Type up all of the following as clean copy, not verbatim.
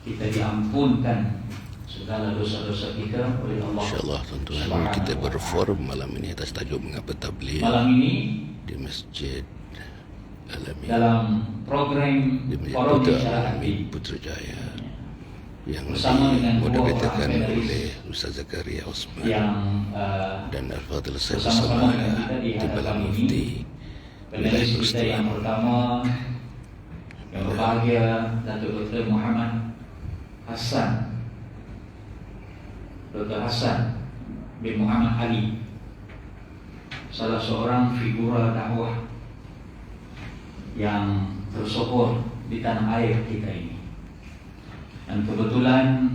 kita diampunkan segala dosa-dosa kita oleh Allah. InsyaAllah tuan-tuan, kita berforum malam ini atas tajuk mengapa tabligh Malam ini di Masjid Al-Amin, dalam program di Masjid Forum Putra Bicara Al-Amin Hati Putrajaya yang bersama dengan dua dimoderatorkan orang panelis oleh Ustaz Zakaria Osman yang dan Al-Fadhil Sayyid bersama-sama dengan Samara, kita di hadapan Timbalan ini. Mufti Panelis kita yang Muslim. pertama yang berbahagia Datuk Dr. Muhammad Hassan, Dr. Hassan bin Muhammad Ali, salah seorang figura dakwah yang tersohor di tanah air kita ini. Dan kebetulan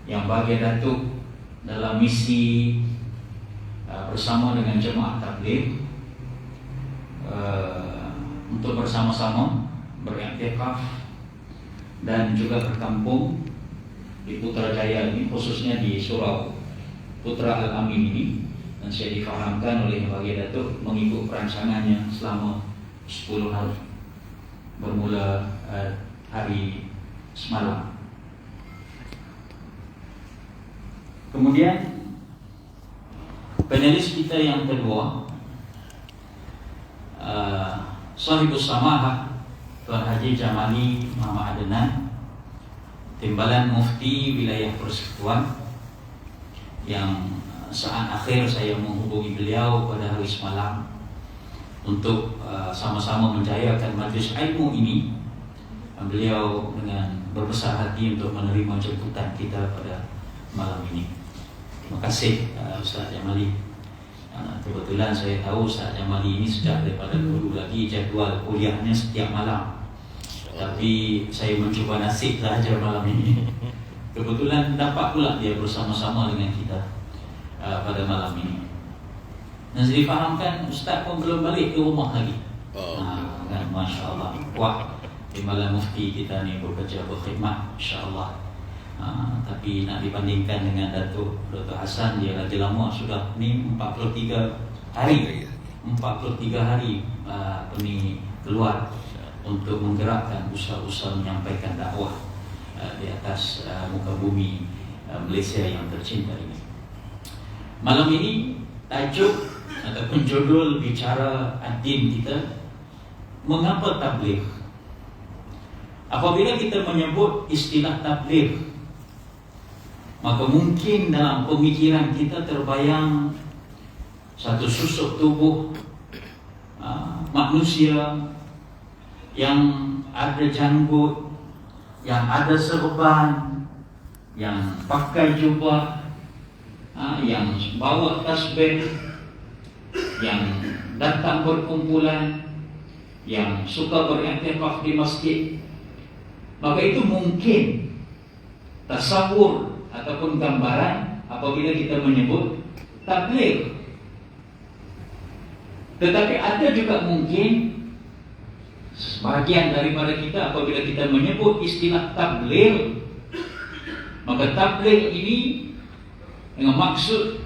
yang bahagia Datuk dalam misi bersama dengan jemaah tabligh untuk bersama-sama beriktikaf dan juga berkampung di Putrajaya ini, khususnya di Surau Putra Al-Amin ini. Dan saya difahamkan oleh bahagia Datuk mengikut perancangannya selama 10 hari bermula hari semalam. Kemudian panelis kita yang kedua, Sahibus Samahah Tuan Haji Jamali Muhammad Adnan, Timbalan Mufti Wilayah Persekutuan, yang saat akhir saya menghubungi beliau pada hari semalam untuk sama-sama menjayakan majlis ilmu ini. Beliau dengan berbesar hati untuk menerima jemputan kita pada malam ini. Terima kasih Ustaz Jamali. Kebetulan saya tahu Ustaz Jamali ini sejak daripada dulu lagi jadual kuliahnya setiap malam. Tapi saya mencuba nasib sahaja malam ini. Kebetulan dapat pula dia bersama-sama dengan kita pada malam ini. Dan saya difahamkan Ustaz pun belum balik ke rumah lagi. Kan, Masya Allah. Wah, Timbalan Mufti kita ni bekerja berkhidmat, insya-Allah. Tapi nak dibandingkan dengan Datuk Dr. Hassan, dia lagi lama sudah ni 43 hari. 43 hari ni keluar untuk menggerakkan usaha-usaha menyampaikan dakwah di atas muka bumi Malaysia yang tercinta ini. Malam ini tajuk ataupun judul bicara ad-din kita, mengapa tabligh? Apabila kita menyebut istilah tabligh, maka mungkin dalam pemikiran kita terbayang satu susuk tubuh manusia yang ada janggut, yang ada serban, yang pakai jubah, yang bawa tasbih, yang datang berkumpulan, yang suka beriktikaf di masjid. Maka itu mungkin tasawur ataupun gambaran apabila kita menyebut tabligh. Tetapi ada juga mungkin sebahagian daripada kita apabila kita menyebut istilah tabligh, maka tabligh ini dengan maksud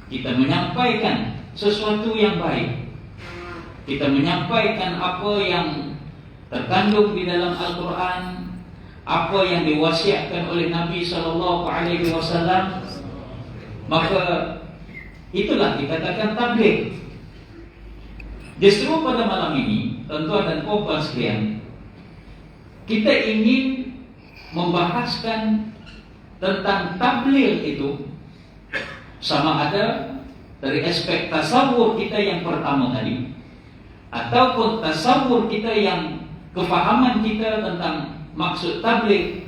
kita menyampaikan sesuatu yang baik, kita menyampaikan apa yang terkandung di dalam Al-Quran, apa yang diwasiatkan oleh Nabi SAW, maka itulah dikatakan tabligh. Justru pada malam ini, tuan-tuan dan puan sekalian, kita ingin membahaskan tentang tabligh itu sama ada dari aspek tasawur kita yang pertama tadi, ataupun tasawur kita yang kefahaman kita tentang maksud tabligh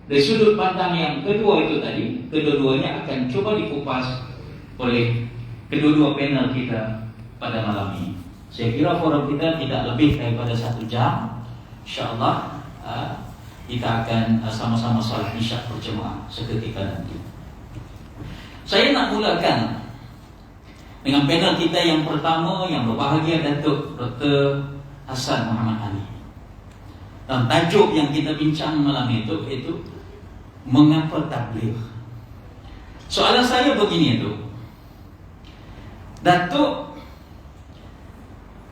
dari sudut pandang yang kedua itu tadi. Kedua-duanya akan coba dikupas oleh kedua-dua panel kita pada malam ini. Saya kira forum kita tidak lebih daripada 1 jam. InsyaAllah kita akan sama-sama salat isyak berjemaah seketika nanti. Saya nak mulakan dengan panel kita yang pertama yang berbahagia, Datuk Dr. Hassan Muhammad Ali. Dan tajuk yang kita bincang malam itu mengapa tabligh. Soalan saya begini tu, Datuk,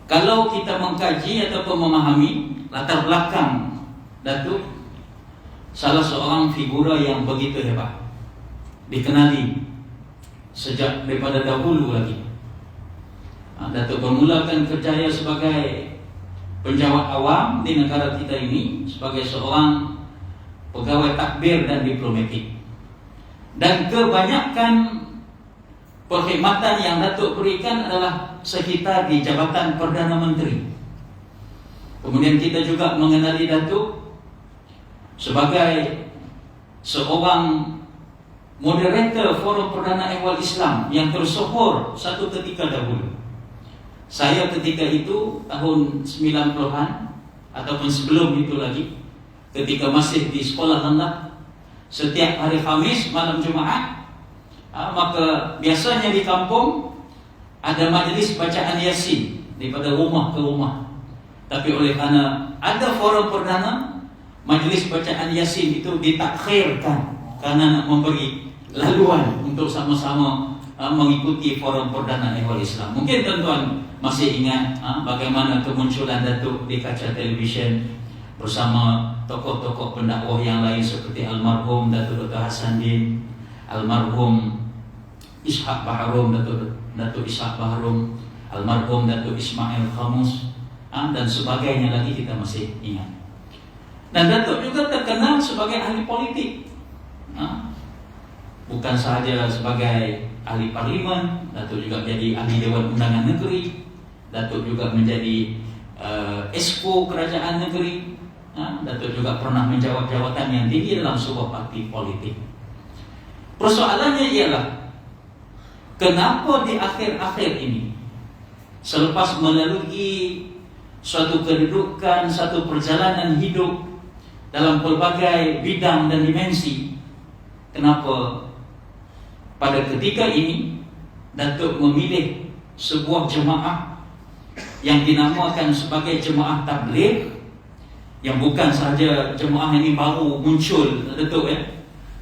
kalau kita mengkaji ataupun memahami latar belakang Datuk salah seorang figura yang begitu hebat, dikenali sejak daripada dahulu lagi. Datuk bermulakan kerjaya sebagai penjawat awam di negara kita ini, sebagai seorang pegawai takbir dan diplomatik. Dan kebanyakan perkhidmatan yang Datuk berikan adalah sekitar di Jabatan Perdana Menteri. Kemudian kita juga mengenali Datuk sebagai seorang moderator Forum Perdana Ehwal Islam yang tersohor satu ketika dahulu. Saya ketika itu tahun 90-an ataupun sebelum itu lagi, ketika masih di sekolah rendah, setiap hari Khamis malam Jumaat, maka biasanya di kampung ada majlis bacaan Yasin daripada rumah ke rumah. Tapi oleh kerana ada forum perdana, majlis bacaan Yasin itu ditakhirkan karena nak memberi laluan untuk sama-sama mengikuti forum perdana Ehwal Islam. Mungkin tuan-tuan masih ingat bagaimana kemunculan Datuk di kaca televisyen bersama tokoh-tokoh pendakwah yang lain seperti almarhum Datuk Dr. Hasanuddin, almarhum Ishaq Baharum, Datuk Ishaq Baharum, almarhum Datuk Ismail Khamus, dan sebagainya lagi kita masih ingat. Dan Datuk juga terkenal sebagai ahli politik. Bukan sahaja sebagai ahli parlimen, Datuk juga menjadi ahli Dewan Undangan Negeri, Datuk juga menjadi Esko Kerajaan Negeri, Datuk juga pernah menjawab jawatan yang tinggi dalam sebuah parti politik. Persoalannya ialah, kenapa di akhir-akhir ini, selepas melalui suatu kedudukan, satu perjalanan hidup dalam pelbagai bidang dan dimensi, kenapa pada ketika ini Datuk memilih sebuah jemaah yang dinamakan sebagai jemaah tabligh, yang bukan sahaja jemaah ini baru muncul, Datuk ya.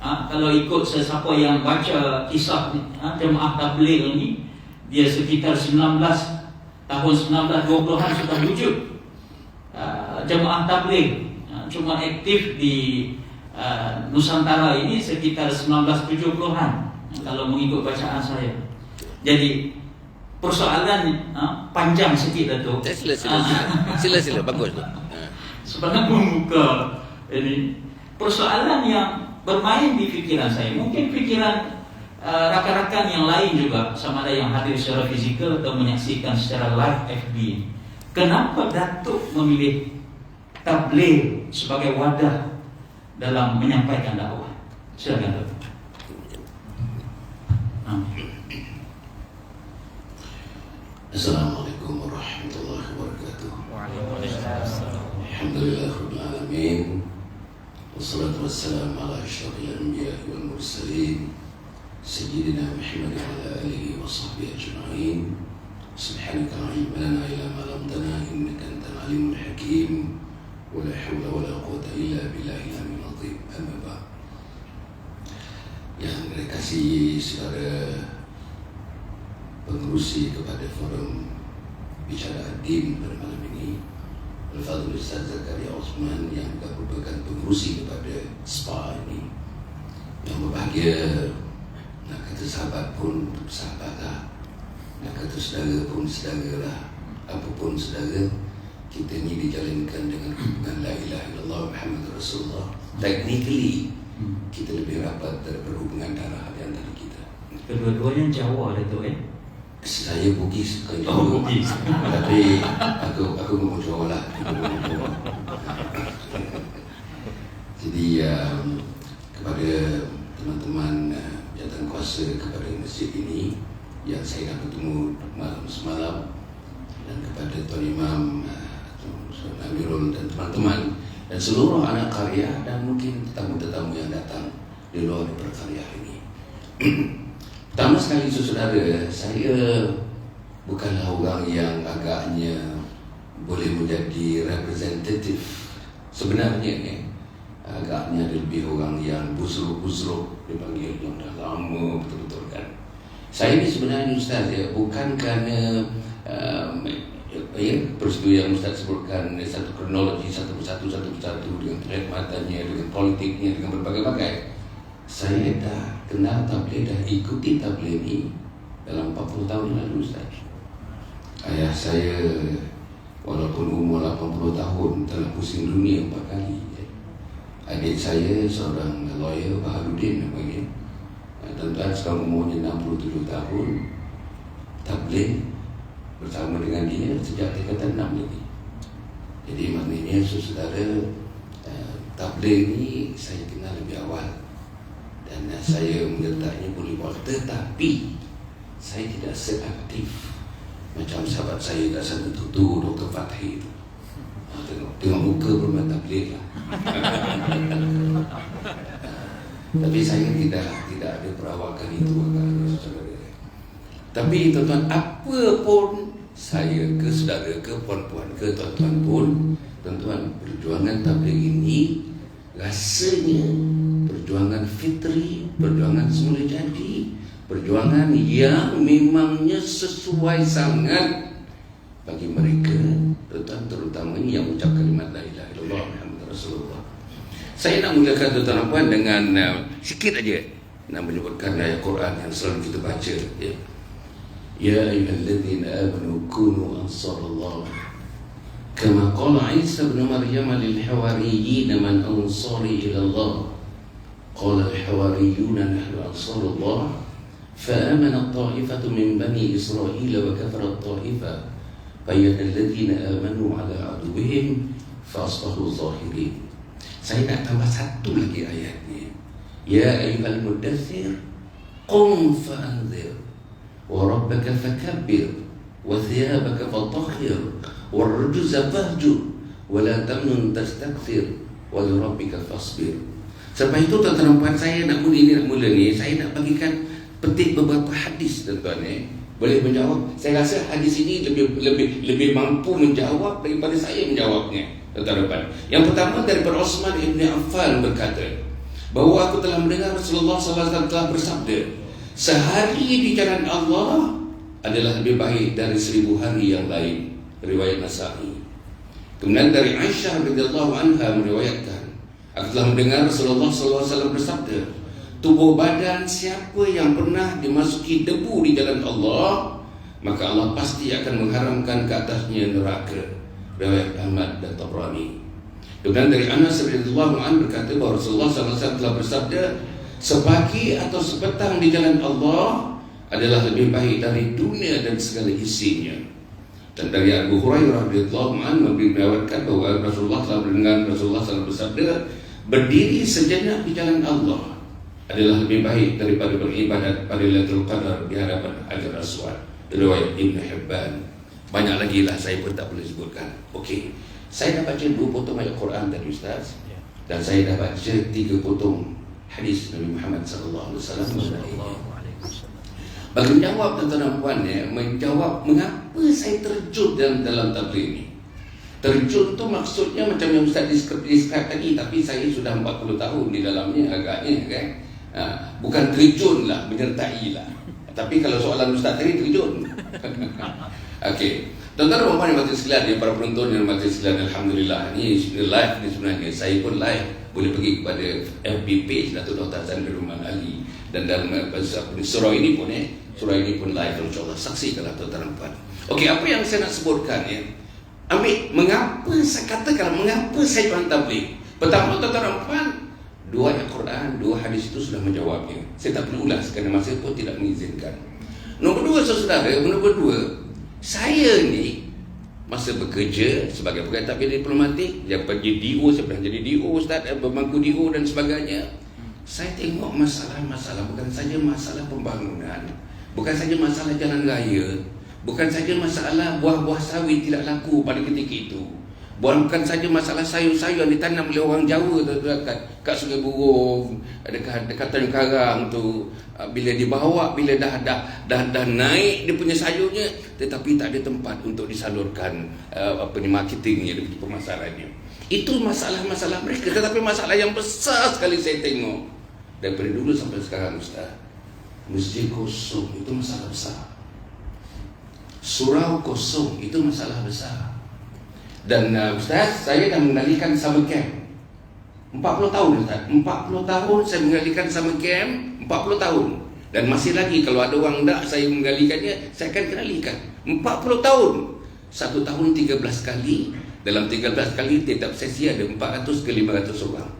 Kalau ikut sesiapa yang baca kisah jemaah tabligh ini, dia sekitar tahun 1920-an sudah wujud. Jemaah tabligh cuma aktif di Nusantara ini sekitar 1970-an kalau mengikut bacaan saya. Jadi persoalan panjang sikit Datuk. Sila bagus tu. Sebenarnya membuka ini persoalan yang bermain di fikiran saya. Mungkin fikiran rakan-rakan yang lain juga, sama ada yang hadir secara fizikal atau menyaksikan secara live FB. Kenapa Datuk memilih tabligh sebagai wadah dalam menyampaikan dakwah? Silakan Datuk. Assalamualaikum warahmatullahi wabarakatuh. Alhamdulillahirabbil alamin. Wassalatu wassalamu ala asyrafil anbiya'i wal mursalin sayyidina Muhammad wa ala alihi wa sahbihi ajma'in. Subhanaka la ilma lana illa ma 'allamtana innaka antal alimul hakim. Wa la haula wa la quwwata illa billahil aliyyil azim. Amma ba'd. Yang dikasihi saudara pengerusi kepada forum bicara ad-din pada malam ini, Al-Fadhil Ustaz Zakaria Osman yang juga merupakan pengerusi kepada SPA ini, yang berbahagia, nak kata sahabat pun sahabatlah, nak kata saudara pun saudaralah, apapun saudara, kita ini dijalinkan dengan hubungan la ilaha illallah Muhammad Rasulullah. Technically kita lebih rapat daripada hubungan darah di antara kita. Kedua-duanya Jawa Datuk ya. Saya Bugis, Bugis. Tapi aku ngomong Jawa lah. Jadi kepada teman-teman jawatan kuasa kepada masjid ini yang saya dah bertemu malam semalam, dan kepada Tuan Imam Tuan Amirul dan teman-teman dan seluruh anak karya dan mungkin tetamu-tetamu yang datang di luar daripada karya ini. Pertama sekali saudara, saya bukanlah orang yang agaknya boleh menjadi representatif. Sebenarnya agaknya ada lebih orang yang busruk-busruk dipanggil yang dah lama betul-betul kan. Saya ni sebenarnya Ustaz ya, bukan kerana peristiwa yang Ustaz sebutkan, satu kronologi, satu persatu dengan perkhidmatannya, dengan politiknya, dengan berbagai-bagai. Saya dah kenal tabligh, dah ikuti tabligh ini dalam 40 tahun yang lalu, Ustaz. Ayah saya walaupun umur 80 tahun telah pusing dunia 4 kali. Adik saya seorang lawyer, Baharudin namanya. Tuan-tuan sekarang umurnya 67 tahun. Tabligh bersama dengan dia sejak tingkatan 6 lagi. Jadi maknanya saudara, tabligh ni saya kenal lebih awal. Dan saya menyertainya boleh buat, tetapi saya tidak seaktif macam sahabat saya kat sana tu, Dr. Fatih tu. Tengok muka bermain tabligh lah. Tapi saya tidak ada perawakan itu, saudara. Tapi tuan-tuan, apa pun saya ke saudara, ke puan-puan, ke tuan-tuan pun, tuan-tuan, perjuangan tabligh ini rasanya perjuangan fitri, perjuangan semula jadi, perjuangan yang memangnya sesuai sangat bagi mereka, tuan-tuan, terutamanya yang ucap kalimat la ilaha illallah Muhammadur Rasulullah. Saya nak mulakan tuan-tuan dan puan dengan sikit aja nak menyebutkan ayat Quran yang selalu kita baca, ya. Ya ayyuhalladzina amanu kunu ansarallah kama qala Isa ibn Maryam lil hawariyyin man ansari ila Allah qala al hawariyuna nahnu ansarullah fa amana ta'ifatu min bani Israil wa kafara ta'ifah fayyana alladhina amanu ala aduwwihim fa asbahu zahirin. Saya nak tambah satu lagi ayatnya. Ya ayyuhal mudaththir qum fa'anzir wa rabbaka fakabbir wa thiyabaka fatahhir wa rujza fahjur wa la tamnun tastakthir wa li rabbika fasbir. Sampai itu tuan-tuan, saya nak mula ni, saya nak bagikan petik beberapa hadis, tuan-tuan. Boleh menjawab? Saya rasa hadis ini lebih mampu menjawab daripada saya menjawabnya, tuan-tuan. Yang pertama daripada Utsman bin Affan berkata bahawa aku telah mendengar Rasulullah SAW telah bersabda, sehari di jalan Allah adalah lebih baik dari 1000 hari yang lain. Riwayat Nasa'i. Kemudian dari Aisyah radhiyallahu anha meriwayatkan, aku telah mendengar Rasulullah SAW bersabda, tubuh badan siapa yang pernah dimasuki debu di jalan Allah, maka Allah pasti akan mengharamkan ke atasnya neraka. Riwayat Ahmad dan Tabrani. Kemudian dari Anas radhiyallahu anhu berkata bahawa Rasulullah SAW telah bersabda, sepagi atau sepetang di jalan Allah adalah lebih baik dari dunia dan segala isinya. Dan dari Abu Hurairah radhiyallahu anhu meriwayatkan bahawa Rasulullah telah mendengar Rasulullah SAW bersabda, berdiri sejenak di jalan Allah adalah lebih baik daripada beribadat pada Lailatul Qadar di hadapan Hajar Aswad. Riwayat Ibn Hibban. Banyak lagi lah, saya pun tak boleh sebutkan. Okey, saya dah baca 2 potong ayat Quran tadi, Ustaz, dan saya dah baca 3 potong hadis Nabi Muhammad sallallahu alaihi wasallam. Bagi menjawab tuan-tuan dan puan, menjawab mengapa saya terjun dalam tabligh ini. Terjun tu maksudnya macam yang Ustaz describe tadi, tapi saya sudah 40 tahun di dalamnya agaknya, kan. Bukan terjun lah, menyertai lah. Tapi kalau soalan Ustaz tadi, terjun. Okey. Tuan-tuan dan puan yang mati sekalian, para penonton yang mati sekalian, alhamdulillah, ini live ni sebenarnya. Saya pun live, boleh pergi kepada FB page Datuk Dr. Azan Rahman Ali, dan dalam surah ini pun surah ini pun live, insya-Allah. Saksikanlah tuan-tuan dan puan. Okey, apa yang saya nak sebutkan, ya. Ambil mengapa saya katakan mengapa saya join tabligh. Pertama, tuan-tuan dan puan, 2 ayat Quran, 2 hadis itu sudah menjawabnya. Saya tak perlu ulas kerana masa pun tidak mengizinkan. Nombor 2, saudara, saya ni masa bekerja sebagai pegawai tabligh diplomatik, dia pergi DO, saya pernah jadi DO, Ustaz, bermangku DO dan sebagainya. Saya tengok masalah-masalah, bukan saja masalah pembangunan, bukan saja masalah jalan raya, bukan saja masalah buah-buah sawit tidak laku pada ketika itu, bukan saja masalah sayur-sayur yang ditanam oleh orang Jawa kat Sungai Buruh, dekat Tanjung Karang tu, bila dibawa, bila dah naik dia punya sayurnya, tetapi tak ada tempat untuk disalurkan marketingnya, pemasarannya. Itu masalah-masalah mereka. Tetapi masalah yang besar sekali saya tengok daripada dulu sampai sekarang, Ustaz, masjid kosong, itu masalah besar. surau kosong, itu masalah besar. Dan Ustaz, saya dah mengendalikan summer camp 40 tahun Ustaz. 40 tahun saya mengendalikan summer camp, 40 tahun. Dan masih lagi kalau ada orang tak saya mengendalikannya, saya akan kendalikan 40 tahun. 1 tahun 13 kali. Dalam 13 kali tiap sesi ada 400 ke 500 orang.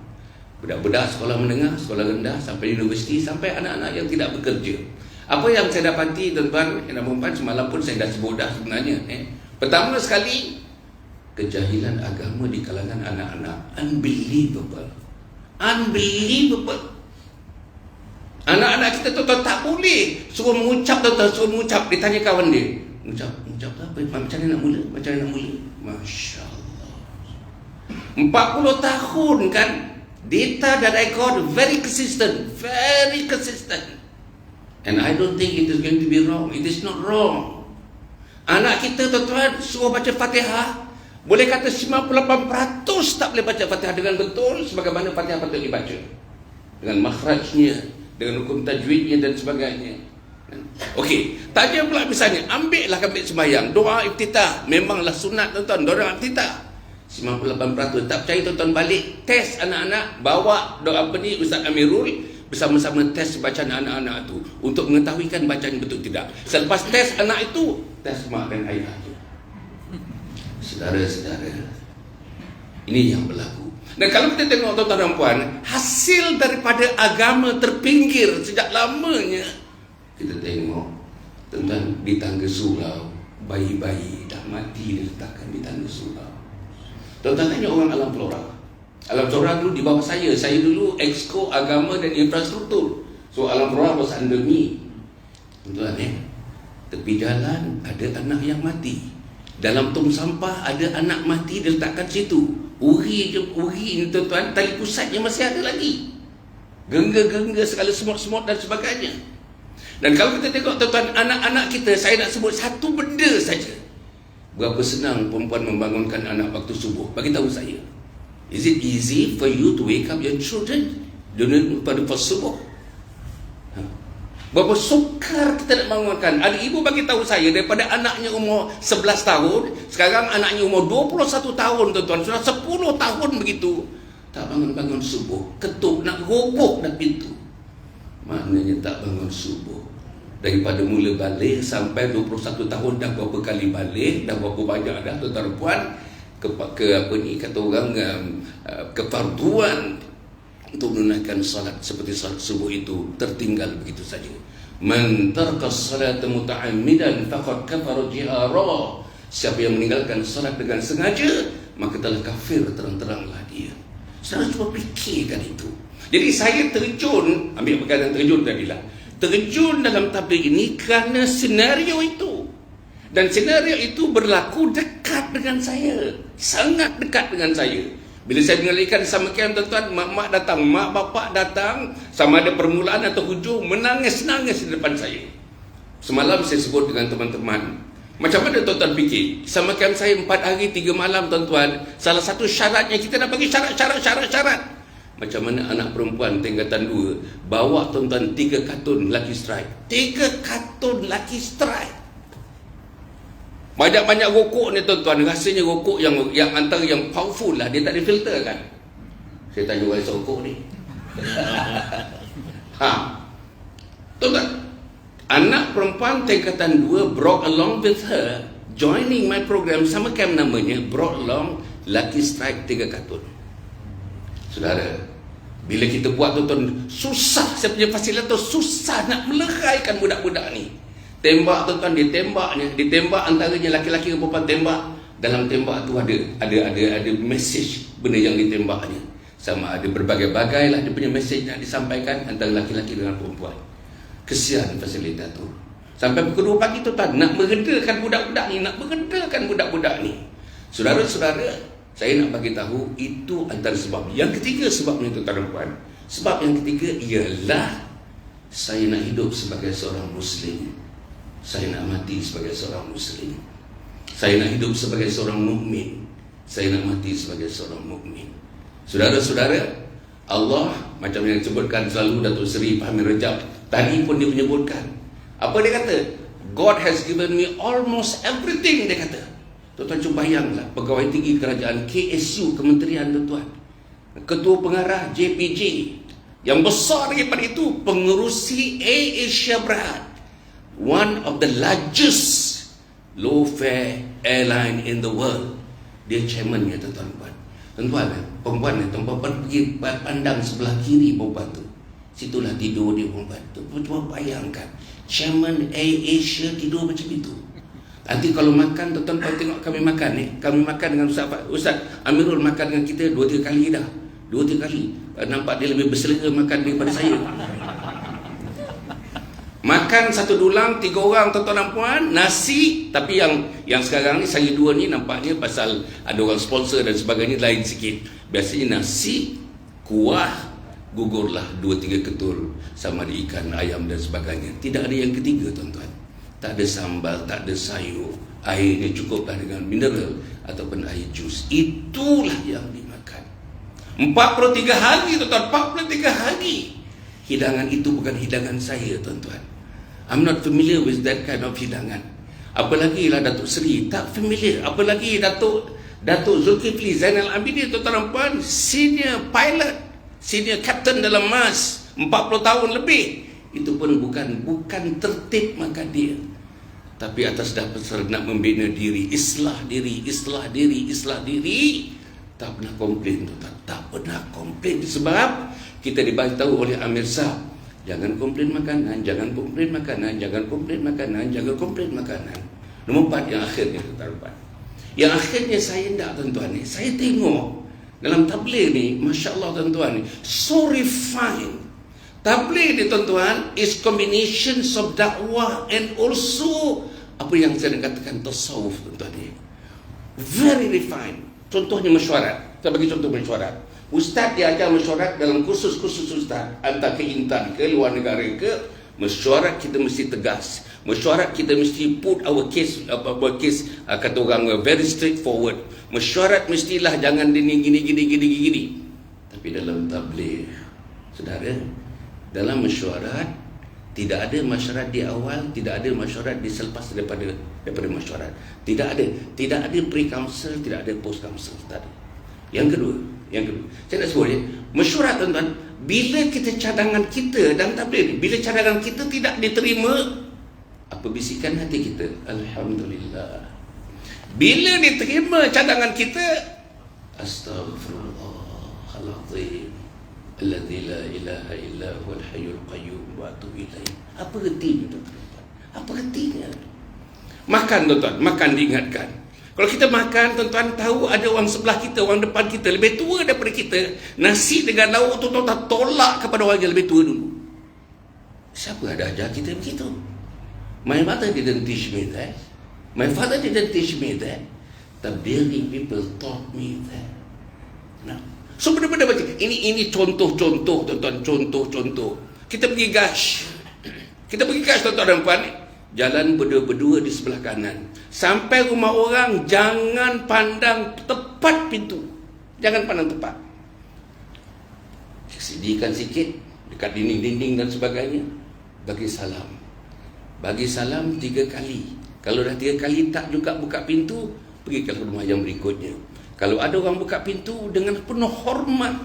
Budak-budak sekolah menengah, sekolah rendah, sampai universiti, sampai anak-anak yang tidak bekerja. Apa yang saya dapati tuan-tuan dan puan-puan, semalam pun saya dah sebut dah sebenarnya. Pertama sekali, kejahilan agama di kalangan anak-anak. Unbelievable. Unbelievable. Anak-anak kita tuan-tuan tak boleh suruh mengucap, tuan-tuan suruh mengucap. Dia tanya kawan dia, Mengucap apa? Macam mana nak mula? Macam mana nak mula? Masya Allah. 40 tahun kan. Data that I got very consistent. Very consistent. And I don't think it is going to be wrong. It is not wrong. Anak kita tuan-tuan suruh baca Fatihah, boleh kata 98% tak boleh baca Fatihah dengan betul sebagaimana Fatihah patut dibaca, dengan makhrajnya, dengan hukum tajwidnya dan sebagainya. Okey, tanya pula misalnya, ambil sembahyang, doa iftitah, memanglah sunat tuan-tuan, doa iftitah. 98% tak percaya tuan-tuan, balik test anak-anak, bawa doa apa ni Ustaz Amirul, bersama-sama test bacaan anak-anak itu untuk mengetahuikan bacaan betul tidak. Selepas test anak itu, test mak dan ayah itu. Saudara-saudara, ini yang berlaku. Dan kalau kita tengok tuan-tuan dan puan, hasil daripada agama terpinggir sejak lamanya, kita tengok tuan-tuan di tangga surau, bayi-bayi dah mati diletakkan di tangga surau. Tuan-tuan tanya orang Alam Flora. Alam Flora dulu di bawah saya dulu Exco Agama dan Infrastruktur. So Alam Flora was under me. Tuan-tuan tepi jalan ada anak yang mati. Dalam tong sampah ada anak mati diletakkan situ. Uri ni tuan-tuan, tali pusatnya masih ada lagi. Gengga-gengga segala semut-semut dan sebagainya. Dan kalau kita tengok tuan-tuan, anak-anak kita, saya nak sebut satu benda saja. Berapa senang perempuan membangunkan anak waktu subuh? Bagi tahu saya. Is it easy for you to wake up your children pada first subuh? Berapa sukar kita nak bangunkan. Ada ibu bagi tahu saya, daripada anaknya umur 11 tahun, sekarang anaknya umur 21 tahun tuan-tuan, sudah 10 tahun begitu, tak bangun-bangun subuh, ketuk nak roboh dah pintu. Maknanya tak bangun subuh. Daripada mula balik sampai 21 tahun, dah berapa kali balik, dah berapa banyak dah tuan-tuan puan, kata orang, kefarduan untuk menunaikan salat seperti salat subuh itu tertinggal begitu saja. Man taraka as-salata muta'ammidan faqad kafara jihara. Siapa yang meninggalkan salat dengan sengaja, maka telah kafir terang-teranglah dia. Saudara cuba fikirkan itu. Jadi saya terjun, ambil perkataan terjun tadilah, terjun dalam tabligh ini kerana senario itu. Dan senario itu berlaku dekat dengan saya, sangat dekat dengan saya. Bila saya mengendalikan sama camp tuan-tuan, mak-mak datang, mak bapak datang, sama ada permulaan atau hujung, menangis-nangis di depan saya. Semalam saya sebut dengan teman-teman, macam mana tuan-tuan fikir? Sama camp saya 4 hari 3 malam tuan-tuan, salah satu syaratnya kita nak bagi syarat. Macam mana anak perempuan tingkatan 2 bawa tuan-tuan 3 kartun Lucky Strike. 3 kartun Lucky Strike. Banyak-banyak rokok ni tuan-tuan, rasanya rokok yang antara yang powerful lah, dia tak ada filter kan. Saya tanya orang rokok ni. Tuan-tuan, anak perempuan tingkatan 2 brought along with her, joining my program, sama camp namanya, brought along Lucky Strike 3 kartun. Saudara, bila kita buat tuan-tuan, susah, saya punya fasilitator susah nak meleraikan budak-budak ni. Tembak tuan-tuan, ditembak antaranya laki-laki dan perempuan tembak. Dalam tembak tu ada message benda yang ditembaknya. Sama ada berbagai-bagai lah dia punya message nak disampaikan antara laki-laki dengan perempuan. Kesian fasilitator. Sampai pukul 2 pagi tuan-tuan, nak meredakan budak-budak ni. Saudara-saudara, saya nak bagi tahu itu antara sebab. Yang ketiga sebabnya tuan-tuan dan puan. Sebab yang ketiga ialah saya nak hidup sebagai seorang Muslim. Saya nak mati sebagai seorang Muslim. Saya nak hidup sebagai seorang mukmin. Saya nak mati sebagai seorang mukmin. Saudara-saudara, Allah macam yang disebutkan selalu Datuk Seri Fahmi Rajab, tadi pun dia menyebutkan. Apa dia kata? God has given me almost everything, dia kata. Tuan-tuan cuba bayanglah, pegawai tinggi kerajaan KSU, Kementerian tuan-tuan, ketua pengarah JPJ, yang besar daripada itu, pengerusi Asia Berhad, one of the largest low fare airline in the world. Dia chairmannya, tuan-tuan. Tuan-tuan, perempuan pergi pandang sebelah kiri perempuan tu. Situlah tidur dia, perempuan tu. Tuan-tuan bayangkan, chairman Asia tidur macam itu. Nanti kalau makan, tuan-tuan tengok kami makan ni. Kami makan dengan Ustaz Amirul makan dengan kita 2-3 kali dah. 2-3 kali. Nampak dia lebih berselera makan daripada saya. Makan satu dulang 3 orang, tuan-tuan dan puan, nasi. Tapi yang sekarang ni saya 2 ni nampaknya pasal ada orang sponsor dan sebagainya lain sikit. Biasanya nasi, kuah, gugurlah 2-3 ketul sama ada ikan, ayam dan sebagainya. Tidak ada yang ketiga, tuan-tuan. Tak ada sambal, tak ada sayur. Airnya cukuplah dengan mineral ataupun air jus. Itulah yang dimakan. 43 hari, tuan-tuan, 43 hari. Hidangan itu bukan hidangan saya, tuan-tuan. I'm not familiar with that kind of hidangan. Apalagi lah Datuk Seri, tak familiar. Apalagi Datuk Zulkifli Zainal Abidin, tuan-tuan dan puan, senior pilot, senior captain dalam MAS, 40 tahun lebih. Itu pun bukan tertib makan dia. Tapi atas dasar nak membina diri, islah diri, tak pernah komplain, tuan-tuan. Tak pernah komplain. Sebab kita diberitahu oleh Amir Shah, jangan komplain makanan, jangan komplain makanan, jangan komplain makanan, jangan komplain makanan. Nombor 4 yang akhirnya, tuan-tuan. Yang akhirnya saya tak, tuan-tuan ni, saya tengok dalam tabligh ni, Masya Allah, tuan-tuan ni, so refined. Tabligh ni, tuan-tuan, is combinations of dakwah and also apa yang saya katakan tasawuf, tuan-tuan ni. Very refined. Contohnya mesyuarat. Saya bagi contoh mesyuarat. Ustaz dia ajar mesyuarat dalam kursus-kursus ustaz, hantar ke Intan ke luar negara ke, mesyuarat kita mesti tegas. Mesyuarat kita mesti put our case, kata orang, very straightforward. Mesyuarat mestilah jangan gini. Tapi dalam tabligh, saudara, dalam mesyuarat tidak ada mesyuarat di awal, tidak ada mesyuarat di selepas daripada mesyuarat. Tidak ada pre-council, tidak ada post-council. Tak ada. Yang kedua, saya nak sebut mesyuarat, tuan-tuan, bila kita cadangan kita dan tabligh, bila cadangan kita tidak diterima, apa bisikan hati kita? Alhamdulillah. Bila diterima cadangan kita, astaghfirullahaladzim, alladzi la ilaha illa huwal hayyul qayyum wa atubu ilaih. Apa artinya, tuan-tuan? Apa artinya? Makan, tuan-tuan, makan diingatkan. Kalau kita makan, tuan-tuan, tahu ada orang sebelah kita, orang depan kita lebih tua daripada kita, nasi dengan lauk tu, tuan-tuan, tolak kepada orang yang lebih tua dulu. Siapa ada ajar kita begitu? My mother didn't teach me that. My father didn't teach me that. The building people taught me that. Nah, so benda-benda macam ini contoh-contoh, tuan-tuan, contoh-contoh. Kita pergi gash, tuan-tuan dan puan, jalan berdua-berdua di sebelah kanan. Sampai rumah orang, jangan pandang tepat pintu. Jangan pandang tepat. Sediakan sikit dekat dinding-dinding dan sebagainya. Bagi salam. Bagi salam 3 kali. Kalau dah 3 kali tak juga buka pintu, pergi ke rumah yang berikutnya. Kalau ada orang buka pintu dengan penuh hormat,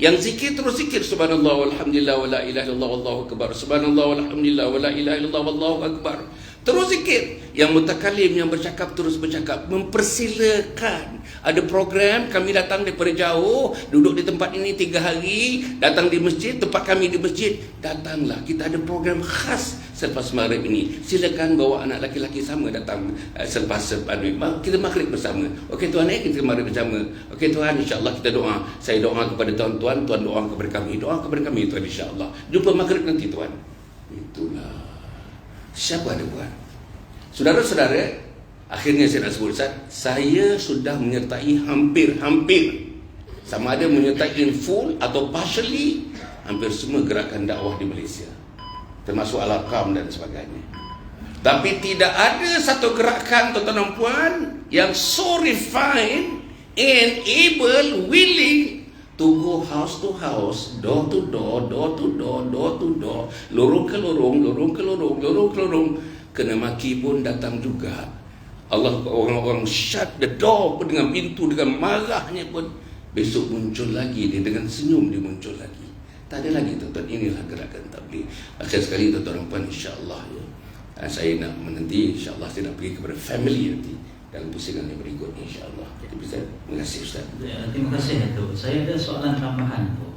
yang zikir terus zikir, subhanallah walhamdulillah wala ilaha illallah wallahu akbar, subhanallah walhamdulillah wala ilaha illallah wallahu akbar. Terus zikir. Yang mutakalim, yang bercakap terus bercakap. Mempersilakan. Ada program, kami datang daripada jauh, duduk di tempat ini 3 hari, datang di masjid, tempat kami di masjid, datanglah. Kita ada program khas selepas maghrib ini. Silakan bawa anak laki-laki sama datang selepas kita maghrib bersama. Okey tuan, kita maghrib bersama. Okey tuan, insya-Allah kita doa. Saya doa kepada tuan-tuan, tuan doa kepada kami. Doa kepada kami tuan, insya-Allah. Jumpa maghrib nanti tuan. Itulah. Siapa ada buat? Saudara-saudara, akhirnya saya nak sebut, Ustaz, saya sudah menyertai hampir sama ada menyertai in full atau partially hampir semua gerakan dakwah di Malaysia, termasuk Al-Arqam dan sebagainya. Tapi tidak ada satu gerakan, tuan-tuan dan puan, yang so refined and able, willing to go house to house, door to door, door to door, door to door, lorong ke lorong, lorong ke lorong, lorong ke lorong, kena maki pun datang juga. Allah, orang-orang shut the door pun dengan pintu, dengan marahnya pun besok muncul lagi dia, dengan senyum dia muncul lagi. Tak ada lagi tuan-tuan. Inilah gerakan tabligh. Akhir sekali tuan-tuan dan puan, insya-Allah saya nak menanti, insya-Allah saya nak pergi kepada family nanti dalam pusingan yang berikut, insya-Allah. Terima kasih Ustaz. Terima kasih Datuk. Saya ada soalan tambahan tu.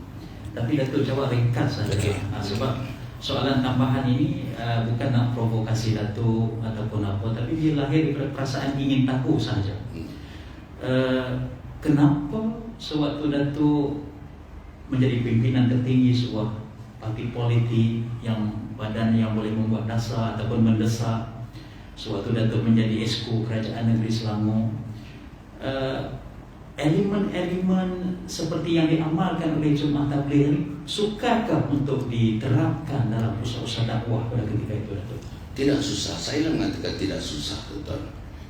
Tapi Datuk jawab ringkas saja. Okey. Sebab soalan tambahan ini bukan nak provokasi Datuk ataupun apa, tapi dia lahir daripada perasaan ingin tahu saja. Kenapa sewaktu Datuk menjadi pimpinan tertinggi sebuah parti politik yang badan yang boleh membuat dasar ataupun mendesak, sewaktu Datuk menjadi Esko Kerajaan Negeri Selangor, elemen-elemen seperti yang diamalkan oleh Jemaah Tabligh ini sukakah untuk diterapkan dalam usaha-usaha dakwah pada ketika itu, Datuk? Tidak susah. Saya mengatakan tidak susah, tuan.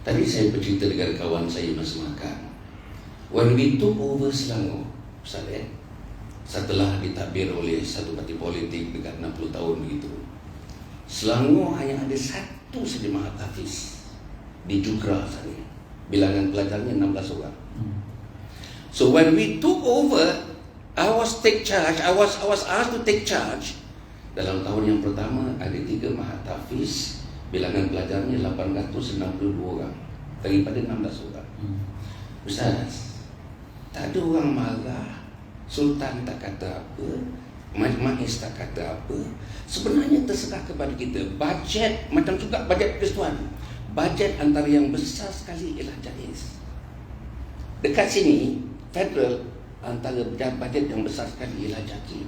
Tadi saya bercerita dengan kawan saya masa makan. When we took over Selangor, Ustaz, setelah ditadbir oleh satu parti politik dekat 60 tahun begitu, Selangor hanya ada satu saja Mahat Hafiz di Jugra sana. Bilangan pelajarnya 16 orang. So when we took over, I was asked to take charge. Dalam tahun yang pertama ada 3 Mahat Hafiz, bilangan pelajarnya 862 orang daripada 16 orang. Ustaz, tak ada orang marah, Sultan tak kata apa, Majlis tak kata apa. Sebenarnya terserah kepada kita. Bajet, macam juga bajet Persatuan, bajet antara yang besar sekali ialah JAIS. Dekat sini federal, antara bajet yang besar sekali ialah JAKI.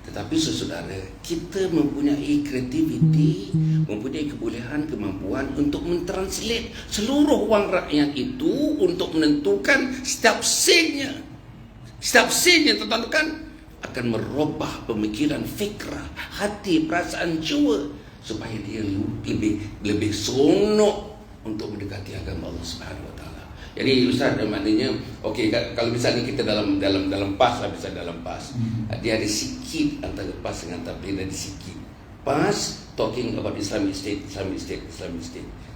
Tetapi saudara, kita mempunyai kreativiti, mempunyai kebolehan, kemampuan untuk mentranslate seluruh wang rakyat itu untuk menentukan setiap sennya. Setiap sennya tuan-tuan akan merubah pemikiran, fikrah, hati, perasaan, jiwa supaya dia lebih seronok untuk mendekati agama Allah Subhanahu Wa Taala. Jadi Ustaz, maknanya okey, kalau misalnya kita dalam PAS lah, misalnya dalam PAS, dia ada sikit antara PAS dengan tabligh, ada sikit. PAS talking about Islamic State.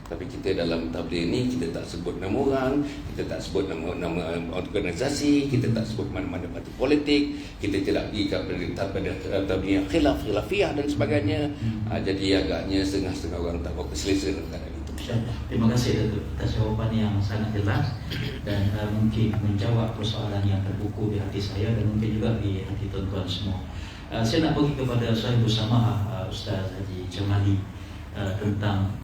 Tapi kita dalam tabligh ni kita tak sebut nama orang, kita tak sebut nama organisasi, kita tak sebut mana-mana parti politik, kita tidak pergi kepada tabligh yang khilafiyah dan sebagainya. Jadi agaknya setengah-setengah orang tak berapa selesa dengan keadaan itu. Terima kasih Datuk atas jawapan yang sangat jelas dan mungkin menjawab persoalan yang terbuku di hati saya dan mungkin juga di hati tuan-tuan semua. Saya nak bagi kepada Sahibul Samahah Ustaz Haji Jamali tentang